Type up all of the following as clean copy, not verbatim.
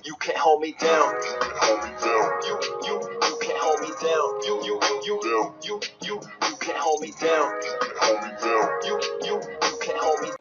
You can't hold me down. You can't hold me down. You can't hold me down. You can't hold me down. You can't hold me down. You can't hold me down.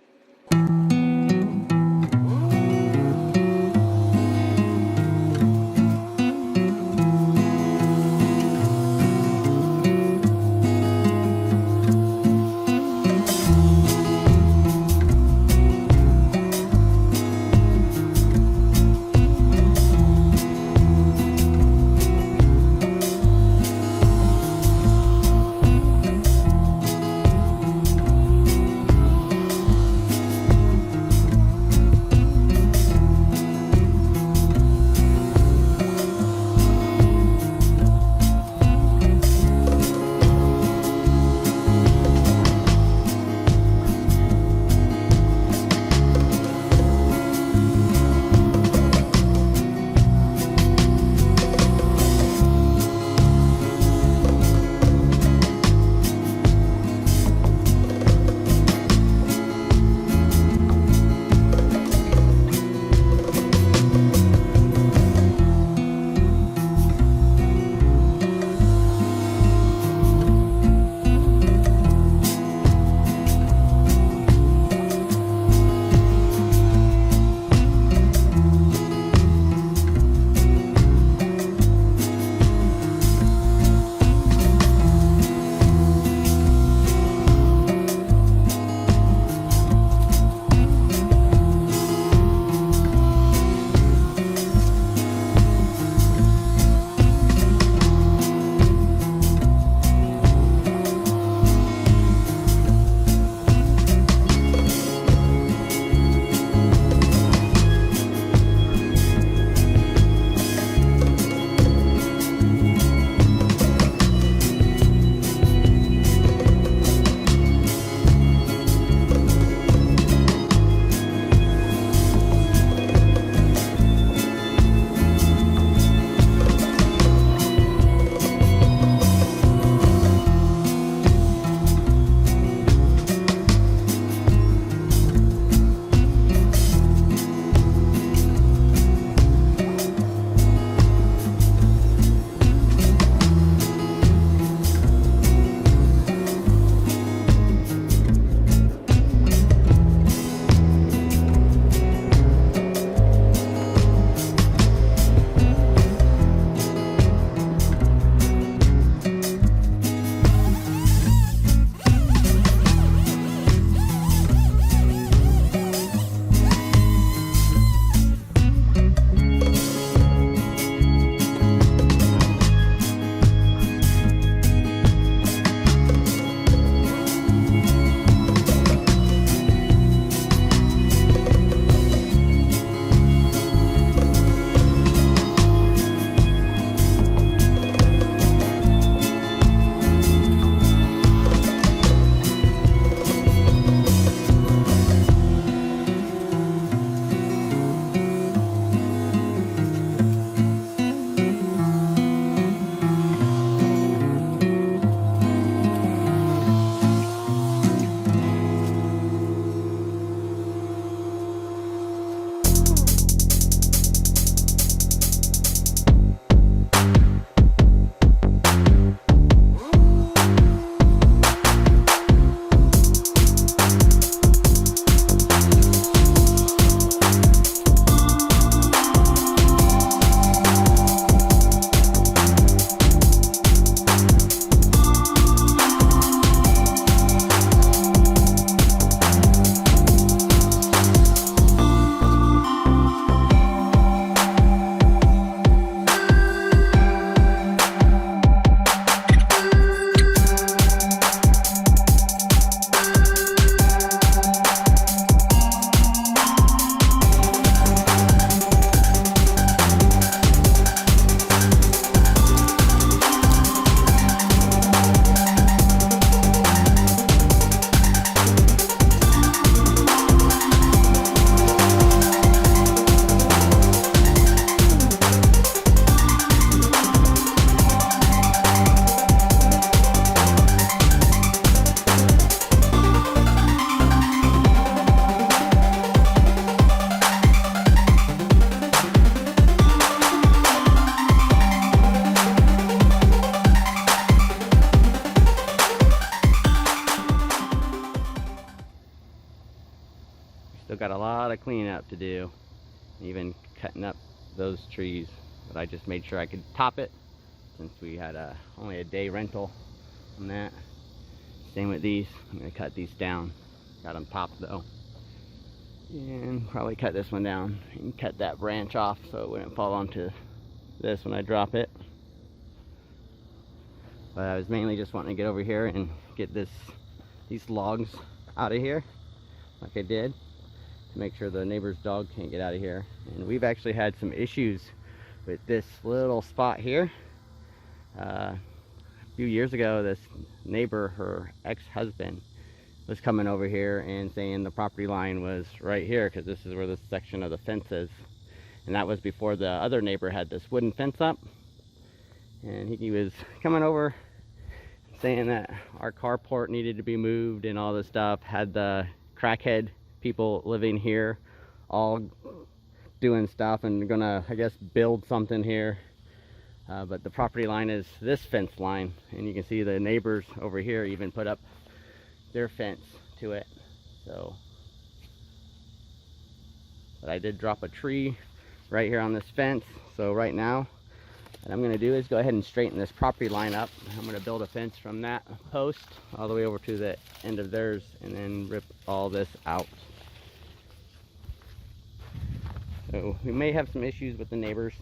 of cleaning up to do, even cutting up those trees, but I just made sure I could top it since we had only a day rental on that. Same with these. I'm going to cut these down. Got them topped though. And probably cut this one down and cut that branch off so it wouldn't fall onto this when I drop it. But I was mainly just wanting to get over here and get these logs out of here like I did, to make sure the neighbor's dog can't get out of here. And we've actually had some issues with this little spot here. A few years ago, this neighbor, her ex-husband, was coming over here and saying the property line was right here because this is where this section of the fence is. And that was before the other neighbor had this wooden fence up. And he was coming over saying that our carport needed to be moved and all this stuff. Had the crackhead people living here all doing stuff and gonna, I guess, build something here. But the property line is this fence line, and you can see the neighbors over here even put up their fence to it. So, but I did drop a tree right here on this fence. So right now what I'm going to do is go ahead and straighten this property line up. I'm going to build a fence from that post all the way over to the end of theirs and then rip all this out. So we may have some issues with the neighbors.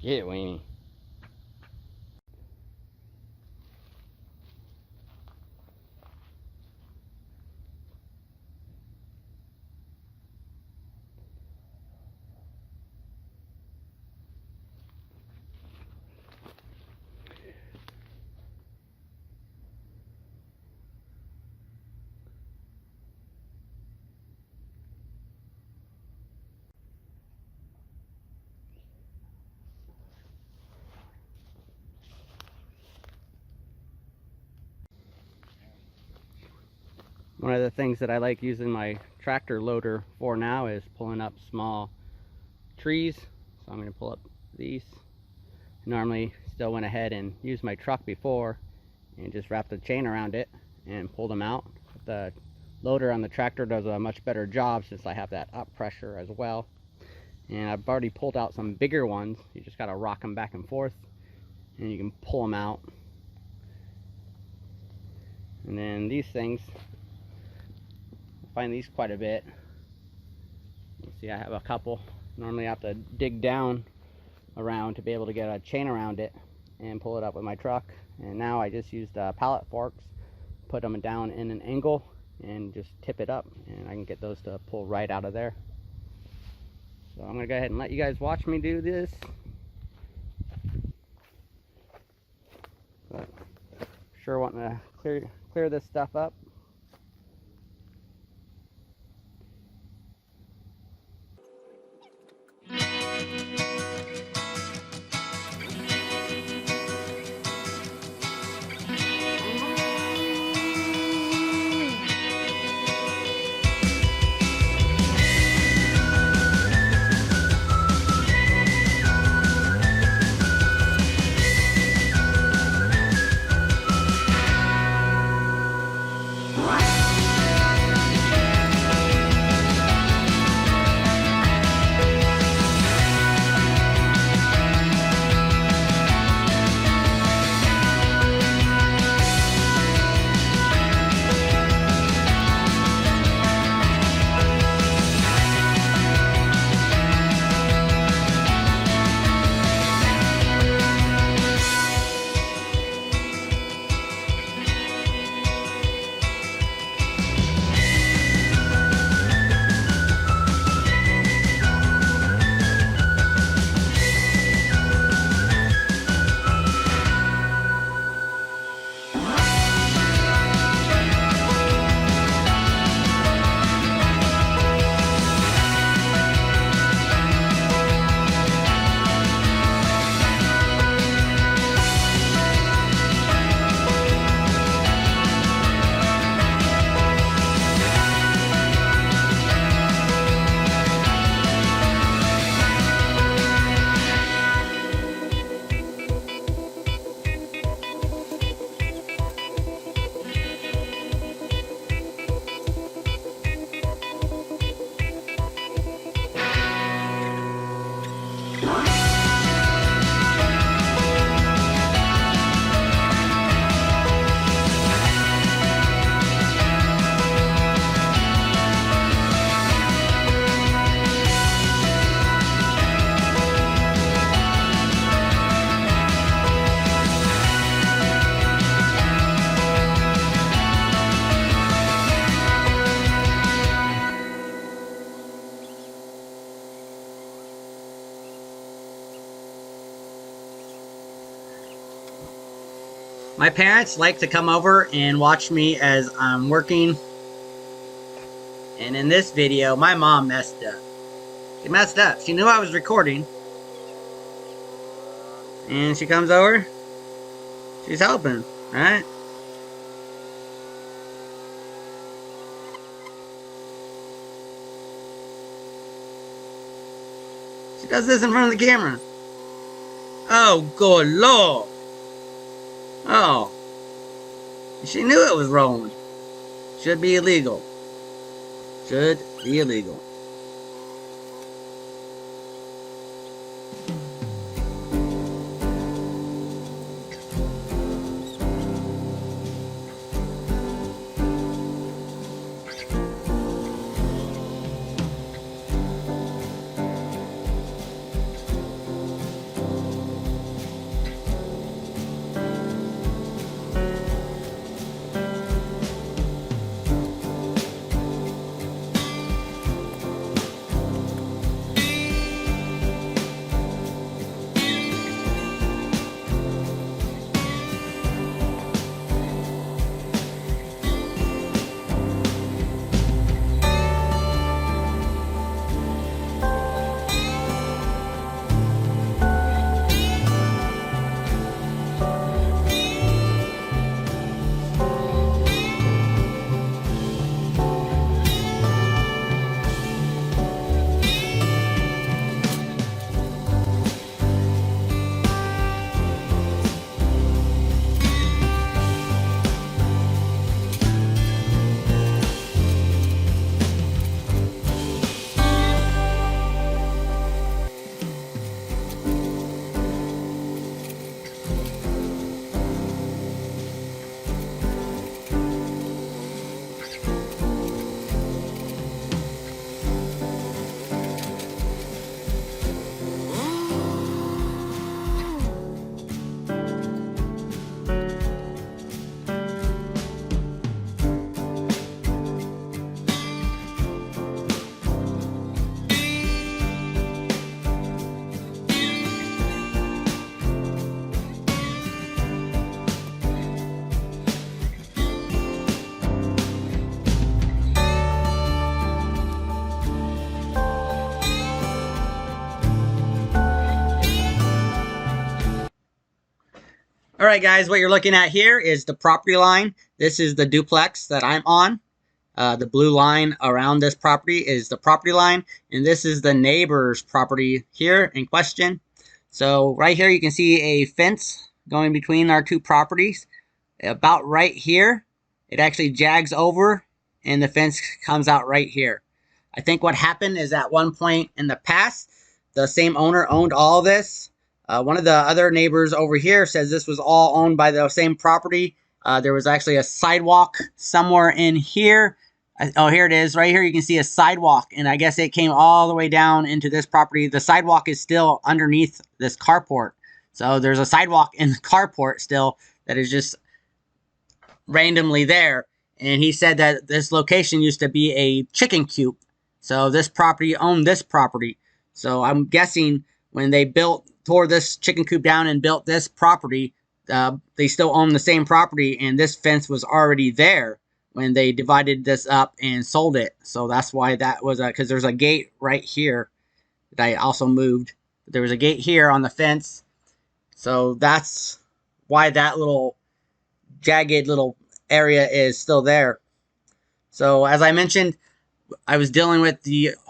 Get it, Wayne. One of the things that I like using my tractor loader for now is pulling up small trees. So I'm going to pull up these. Normally still went ahead and used my truck before and just wrapped the chain around it and pulled them out. The loader on the tractor does a much better job since I have that up pressure as well. And I've already pulled out some bigger ones. You just got to rock them back and forth and you can pull them out. And then these things, find these quite a bit. You see I have a couple. Normally I have to dig down around to be able to get a chain around it and pull it up with my truck. And now I just used pallet forks, put them down in an angle and just tip it up, and I can get those to pull right out of there. So I'm gonna go ahead and let you guys watch me do this. But sure wanting to clear this stuff up. My parents like to come over and watch me as I'm working. And in this video, my mom messed up. She messed up. She knew I was recording. And she comes over. She's helping, right? She does this in front of the camera. Oh, good lord. Oh. She knew it was rolling. Should be illegal. Should be illegal. All right, guys, what you're looking at here is the property line. This is the duplex that I'm on. The blue line around this property is the property line, and this is the neighbor's property here in question. So right here you can see a fence going between our two properties. About right here, it actually jags over, and the fence comes out right here. I think what happened is at one point in the past, the same owner owned all this. One of the other neighbors over here says this was all owned by the same property. There was actually a sidewalk somewhere in here. Oh, here it is. Right here you can see a sidewalk, and I guess it came all the way down into this property. The sidewalk is still underneath this carport. So there's a sidewalk in the carport still that is just randomly there. And he said that this location used to be a chicken coop. So this property owned this property. So I'm guessing when they tore this chicken coop down and built this property, they still own the same property, and this fence was already there when they divided this up and sold it. So that's why that was because there's a gate right here that I also moved. There was a gate here on the fence. So that's why that little jagged little area is still there. So as I mentioned, I was dealing with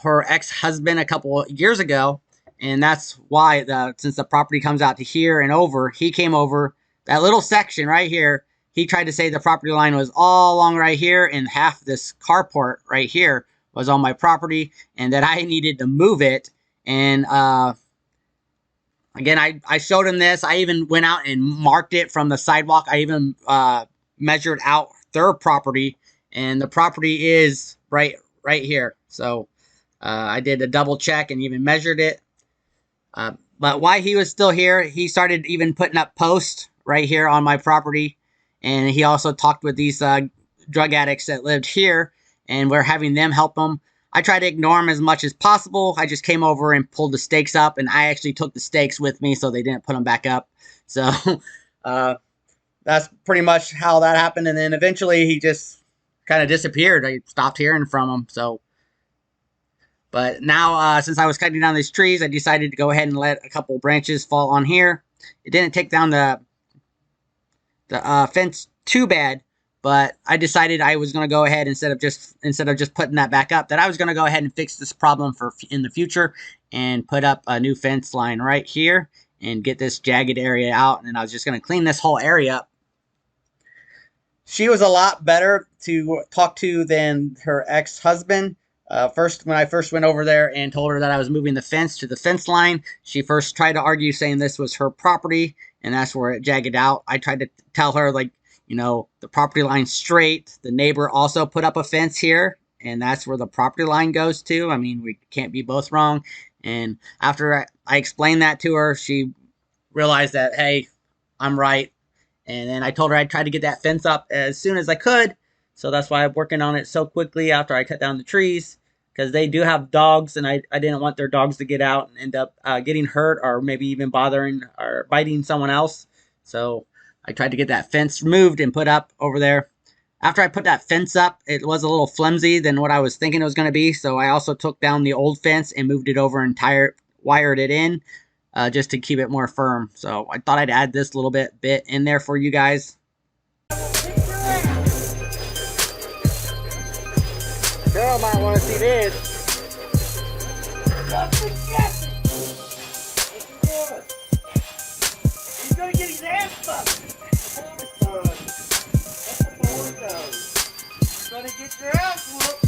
her ex-husband a couple of years ago, and that's why since the property comes out to here and over, he came over that little section right here. He tried to say the property line was all along right here, and half this carport right here was on my property, and that I needed to move it. And again, I showed him this. I even went out and marked it from the sidewalk. I even measured out their property, and the property is right here. So I did a double check and even measured it. But while he was still here, he started even putting up posts right here on my property. And he also talked with these drug addicts that lived here, and we're having them help him. I tried to ignore them as much as possible. I just came over and pulled the stakes up, and I actually took the stakes with me so they didn't put them back up. So that's pretty much how that happened. And then eventually he just kind of disappeared. I stopped hearing from him. So, but now since I was cutting down these trees, I decided to go ahead and let a couple branches fall on here. It didn't take down the fence too bad, but I decided I was going to go ahead instead of just putting that back up, that I was going to go ahead and fix this problem for in the future and put up a new fence line right here and get this jagged area out. And I was just going to clean this whole area up. She was a lot better to talk to than her ex-husband. When I first went over there and told her that I was moving the fence to the fence line, she first tried to argue saying this was her property and that's where it jagged out. I tried to tell her, like, you know, the property line's straight. The neighbor also put up a fence here and that's where the property line goes to. I mean, we can't be both wrong. And after I explained that to her, she realized that, hey, I'm right. And then I told her I'd try to get that fence up as soon as I could. So that's why I'm working on it so quickly after I cut down the trees, because they do have dogs, and I didn't want their dogs to get out and end up getting hurt or maybe even bothering or biting someone else. So I tried to get that fence moved and put up over there. After I put that fence up, it was a little flimsy than what I was thinking it was going to be. So I also took down the old fence and moved it over and wired it in. Just to keep it more firm. So I thought I'd add this little bit in there for you guys. Girl might want to see this. Don't forget it. He's gonna get his ass busted. That's the boy does. He's gonna get your ass whooped.